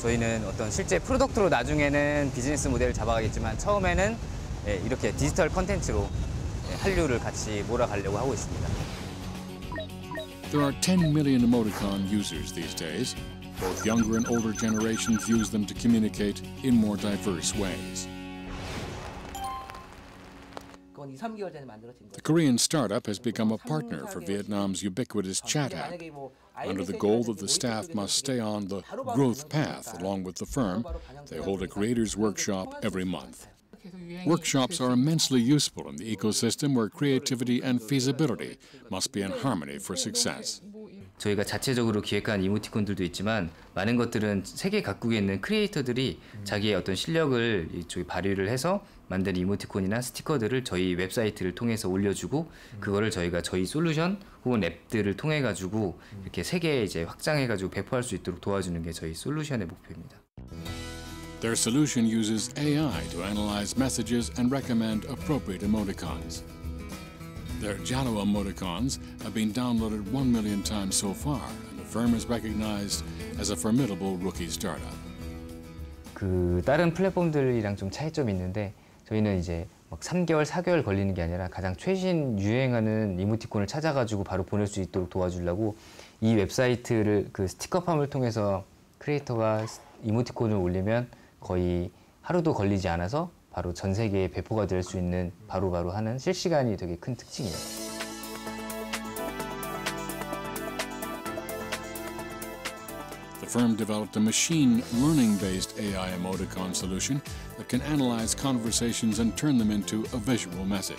저희는 어떤 실제 프로덕트로 나중에는 비즈니스 모델을 잡아가겠지만 처음에는 이렇게 디지털 컨텐츠로 한류를 같이 몰아가려고 하고 있습니다. There are 10 million emoticon users these days. Both younger and older generations use them to communicate in more diverse ways. The Korean startup has become a partner for Vietnam's ubiquitous chat app, under the goal that the staff must stay on the growth path along with the firm. They hold a creators workshop every month. Workshops are immensely useful in the ecosystem where creativity and feasibility must be in harmony for success. 저희가 자체적으로 기획한 이모티콘들도 있지만 많은 것들은 세계 각국에 있는 크리에이터들이 자기의 어떤 실력을 이쪽에 발휘를 해서 만든 이모티콘이나 스티커들을 저희 웹사이트를 통해서 올려주고 그거를 저희가 저희 솔루션 혹은 앱들을 통해 가지고 이렇게 세계에 이제 확장해 가지고 배포할 수 있도록 도와주는 게 저희 솔루션의 목표입니다. Their solution uses AI to analyze messages and recommend appropriate emoticons. Their Jalo emoticons have been downloaded 1 million times so far, and the firm is recognized as a formidable rookie startup. 그 다른 플랫폼들이랑 좀 차이점이 있는데 저희는 이제 막 3개월, 4개월 걸리는 게 아니라 가장 최신 유행하는 이모티콘을 찾아가지고 바로 보낼 수 있도록 도와주려고 이 웹사이트를 그 스티커팜을 통해서 크리에이터가 이모티콘을 올리면 거의 하루도 걸리지 않아서 바로 전 세계에 배포가 될 수 있는 바로바로 하는 실시간이 되게 큰 특징이에요. The firm developed a machine learning-based AI emoticon solution that can analyze conversations and turn them into a visual message.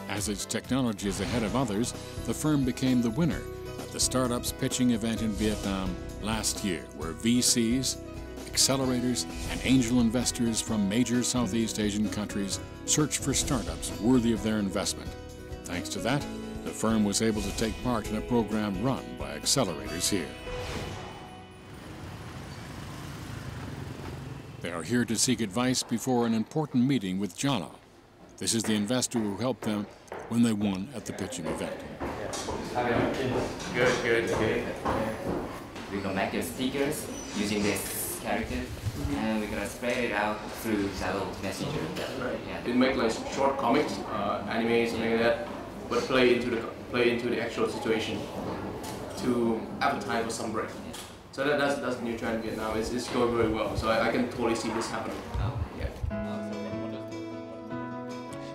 As its technology is ahead of others, the firm became the winner at the Startups Pitching event in Vietnam last year, where VCs, accelerators, and angel investors from major Southeast Asian countries searched for startups worthy of their investment. Thanks to that, the firm was able to take part in a program run by accelerators here. They are here to seek advice before an important meeting with Jala. This is the investor who helped them when they won at the pitching event. Good. We're gonna make your stickers using this character, and we're gonna spread it out through Jalo Messenger. Yeah. It make like short comics, anime, something like that, but play into the actual situation to advertise for some brand. So that's the new trend in Vietnam. It's going very well. So I can totally see this happening. Yeah.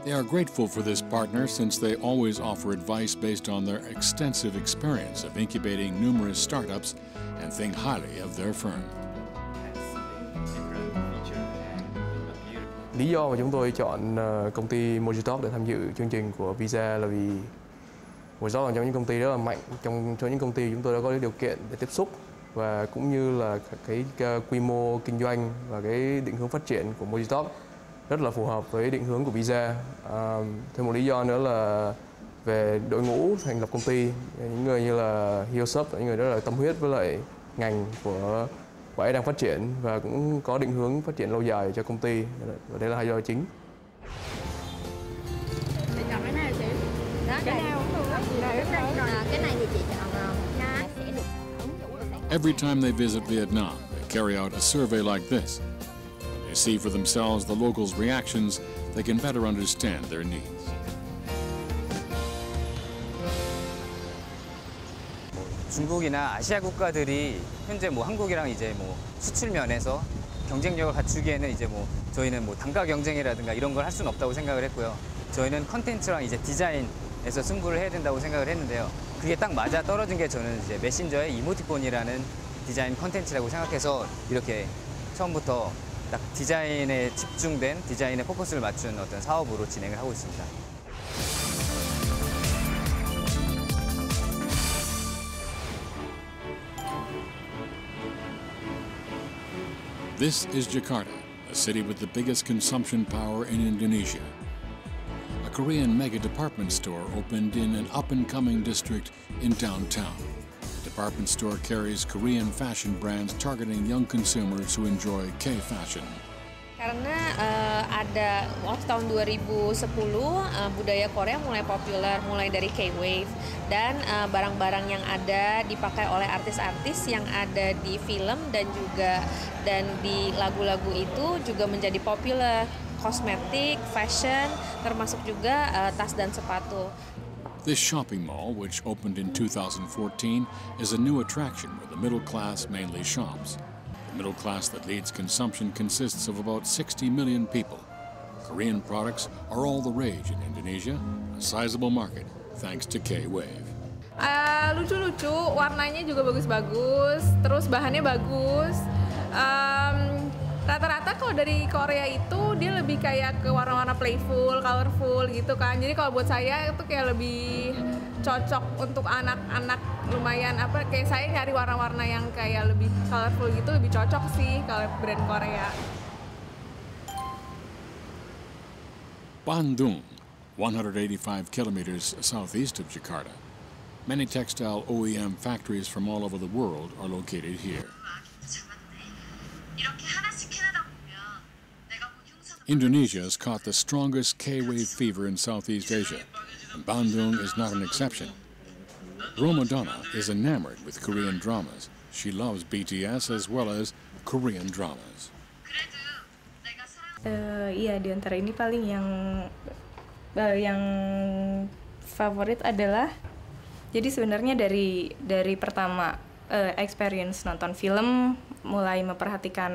They are grateful for this partner since they always offer advice based on their extensive experience of incubating numerous startups and think highly of their firm. Lý do mà chúng tôi chọn công ty Mojitalk để tham dự chương trình của Visa là vì Mojitalk là trong những công ty rất là mạnh, trong những công ty chúng tôi đã có điều kiện để tiếp xúc và cũng như là cái quy mô kinh doanh và cái định hướng phát triển của Mojitalk rất là phù hợp với định hướng của Visa. Thêm một lý do nữa là về đội ngũ thành lập công ty, những người như là Hyosub, những người rất là tâm huyết với lại ngành của ấy đang phát triển và cũng có định hướng phát triển lâu dài cho công ty, và đây là hai lý do chính. Chị chọn cái này chị? Đó, cái nào cũng được. Cái này thì chị chọn sẽ được ứng dụng. Every time they visit Vietnam, they carry out a survey like this. They see for themselves the locals' reactions, they can better understand their needs. 중국이나 아시아 국가들이 현재 뭐 한국이랑 이제 뭐 수출 면에서 경쟁력을 갖추기에는 이제 뭐 저희는 뭐 단가 경쟁이라든가 이런 걸 할 수는 없다고 생각을 했고요. 저희는 컨텐츠랑 이제 디자인에서 승부를 해야 된다고 생각을 했는데요. 그게 딱 맞아 떨어진 게 저는 이제 메신저의 이모티콘이라는 디자인 컨텐츠라고 생각해서 이렇게 처음부터 딱 디자인에 집중된 디자인에 포커스를 맞춘 어떤 사업으로 진행을 하고 있습니다. This is Jakarta, a city with the biggest consumption power in Indonesia. A Korean mega department store opened in an up-and-coming district in downtown. The department store carries Korean fashion brands targeting young consumers who enjoy K-fashion. Karena ada waktu tahun 2010 budaya Korea mulai populer, mulai dari K-wave dan barang-barang yang ada dipakai oleh artis-artis yang ada di film dan di lagu-lagu itu juga menjadi populer. kosmetik, fashion, termasuk juga tas dan sepatu. This shopping mall, which opened in 2014, is a new attraction where the middle class mainly shops. The middle class that leads consumption consists of about 60 million people. Korean products are all the rage in Indonesia, a sizable market thanks to K-Wave. Lucu-lucu, warnanya juga bagus-bagus, terus bahannya bagus. Rata-rata kalau dari Korea itu dia lebih kayak ke warna-warna playful, colorful gitu kan. Jadi kalau buat saya itu kayak lebih cocok untuk anak-anak, lumayan kayak saya nyari warna-warna yang kayak lebih colorful gitu lebih cocok sih kalau brand Korea. Bandung, 185 kilometers southeast of Jakarta. Many textile OEM factories from all over the world are located here. Indonesia has caught the strongest K-wave fever in Southeast Asia, and Bandung is not an exception. Romadonna is enamored with Korean dramas. She loves BTS as well as Korean dramas. Iya, di antara ini paling yang favorit adalah, jadi sebenarnya dari pertama experience nonton film, mulai memperhatikan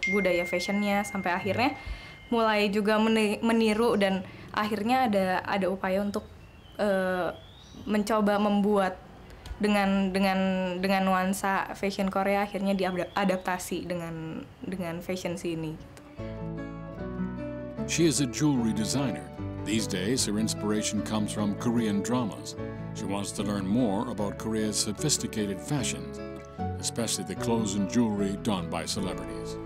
budaya fashionnya sampai akhirnya mulai juga meniru dan akhirnya ada upaya untuk mencoba membuat dengan nuansa fashion Korea, akhirnya diadaptasi dengan fashion sini. She is a jewelry designer. These days, her inspiration comes from Korean dramas. She wants to learn more about Korea's sophisticated fashions, especially the clothes and jewelry donned by celebrities.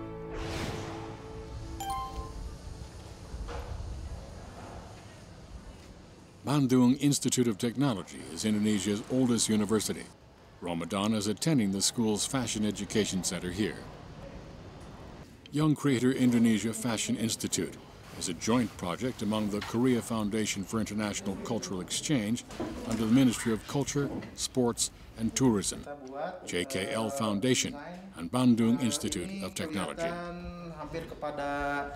Bandung Institute of Technology is Indonesia's oldest university. Ramadan is attending the school's fashion education center here. Young Creator Indonesia Fashion Institute is a joint project among the Korea Foundation for International Cultural Exchange under the Ministry of Culture, Sports and Tourism, JKL Foundation, and Bandung Institute of Technology. Hampir kepada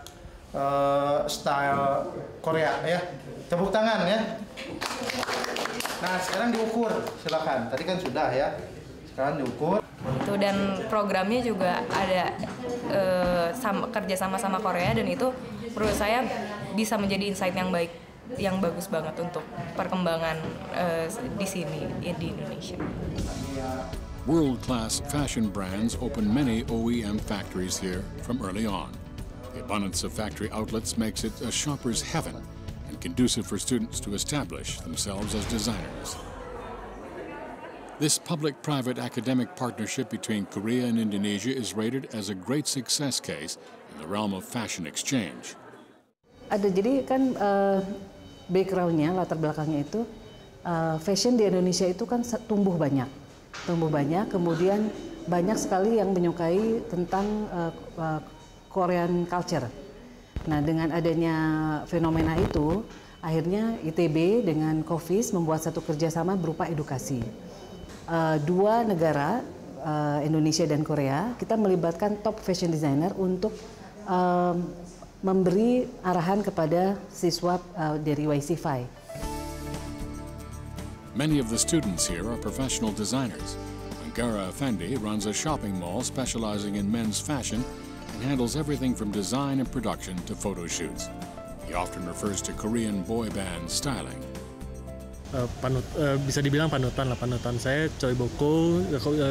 style Korea ya. Tepuk tangan ya. Nah, sekarang diukur, silakan. Tadi kan sudah ya. Sekarang diukur. Itu dan programnya juga ada kerja sama Korea, dan itu menurut saya bisa menjadi insight yang baik, yang bagus banget untuk perkembangan di sini di Indonesia. World-class fashion brands open many OEM factories here from early on. The abundance of factory outlets makes it a shopper's heaven and conducive for students to establish themselves as designers. This public-private academic partnership between Korea and Indonesia is rated as a great success case in the realm of fashion exchange. Jadi kan background-nya, latar belakangnya itu fashion di Indonesia itu kan tumbuh banyak, kemudian banyak sekali yang menyukai tentang Korean culture. Nah, dengan adanya fenomena itu, akhirnya ITB dengan COFIS membuat satu kerjasama berupa edukasi. Dua negara, Indonesia dan Korea, kita melibatkan top fashion designer untuk memberi arahan kepada siswa dari YC5. Many of the students here are professional designers. Angara Effendi runs a shopping mall specializing in men's fashion and handles everything from design and production to photo shoots. He often refers to Korean boy band styling. Bisa dibilang panutan saya Choi Boko,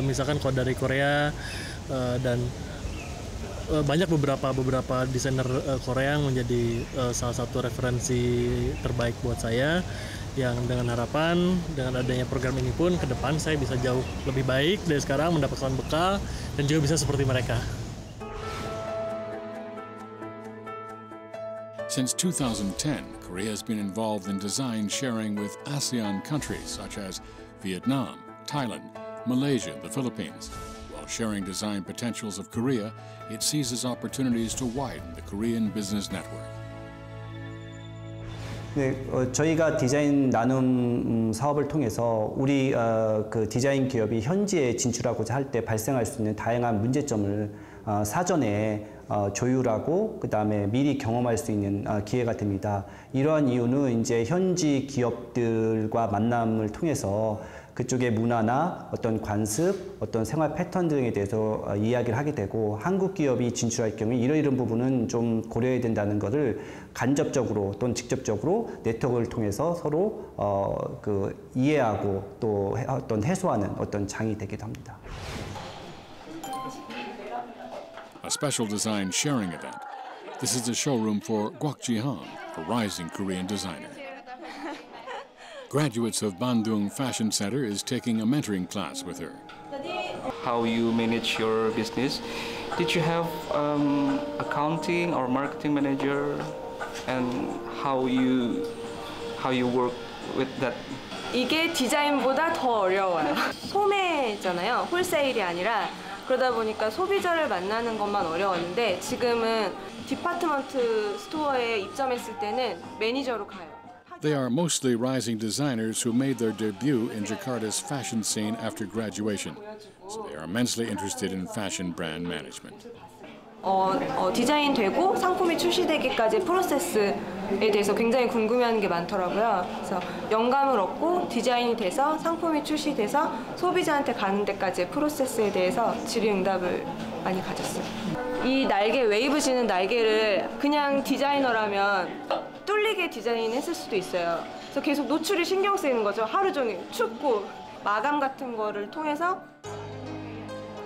misalkan kalau dari Korea, dan banyak beberapa desainer Korea yang menjadi salah satu referensi terbaik buat saya, yang dengan harapan dengan adanya program ini pun ke depan saya bisa jauh lebih baik dari sekarang, mendapatkan bekal dan juga bisa seperti mereka. Since 2010, Korea has been involved in design sharing with ASEAN countries such as Vietnam, Thailand, Malaysia, the Philippines. While sharing design potentials of Korea, it seizes opportunities to widen the Korean business network. 네, 저희가 디자인 나눔 사업을 통해서 우리 그 디자인 기업이 현지에 진출하고자 할 때 발생할 수 있는 다양한 문제점을 사전에 조율하고 그다음에 미리 경험할 수 있는 기회가 됩니다. 이러한 이유는 이제 현지 기업들과 만남을 통해서 그쪽의 문화나 어떤 관습, 어떤 생활 패턴 등에 대해서 이야기를 하게 되고 한국 기업이 진출할 경우에 이런 부분은 좀 고려해야 된다는 것을 간접적으로 또는 직접적으로 네트워크를 통해서 서로 이해하고 또 어떤 해소하는 어떤 장이 되기도 합니다. A special design sharing event. This is the showroom for Kwak Ji-han, a rising Korean designer. Graduates of Bandung Fashion Center is taking a mentoring class with her. How you manage your business? Did you have accounting or marketing manager, and how you work with that? 이게 디자인보다 더 어려워요. 소매잖아요. 홀세일이 아니라. 그러다 보니까 소비자를 만나는 것만 어려웠는데 지금은 디파트먼트 스토어에 입점했을 때는 매니저로 가요. They are mostly rising designers who made their debut in Jakarta's fashion scene after graduation, so they are immensely interested in fashion brand management. 디자인 되고 상품이 출시되기까지 프로세스에 대해서 굉장히 궁금해하는 게 많더라고요. 그래서 영감을 얻고 디자인이 돼서 상품이 출시돼서 소비자한테 가는 데까지의 프로세스에 대해서 질의응답을 많이 가졌어요. 이 날개, 웨이브 지는 날개를 그냥 디자이너라면 뚫리게 디자인했을 수도 있어요. 그래서 계속 노출이 신경 쓰이는 거죠. 하루 종일 춥고 마감 같은 거를 통해서.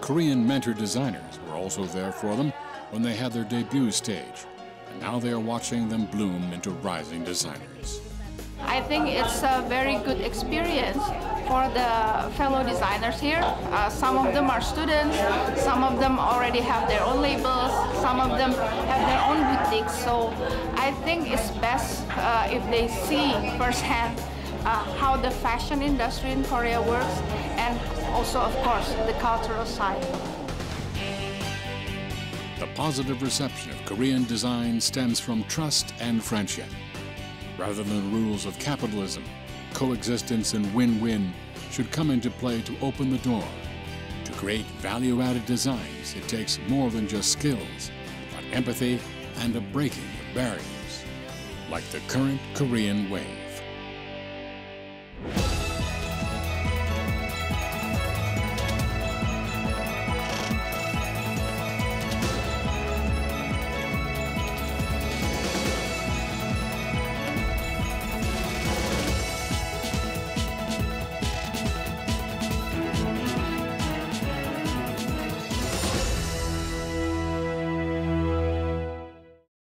Korean mentor designers were also there for them when they had their debut stage, and now they are watching them bloom into rising designers. I think it's a very good experience for the fellow designers here. Some of them are students, some of them already have their own labels, some of them have their own boutiques. So I think it's best if they see firsthand how the fashion industry in Korea works, and also, of course, the cultural side. The positive reception of Korean design stems from trust and friendship. Rather than the rules of capitalism, coexistence and win-win should come into play to open the door. To create value-added designs, it takes more than just skills, but empathy and a breaking of barriers, like the current Korean wave.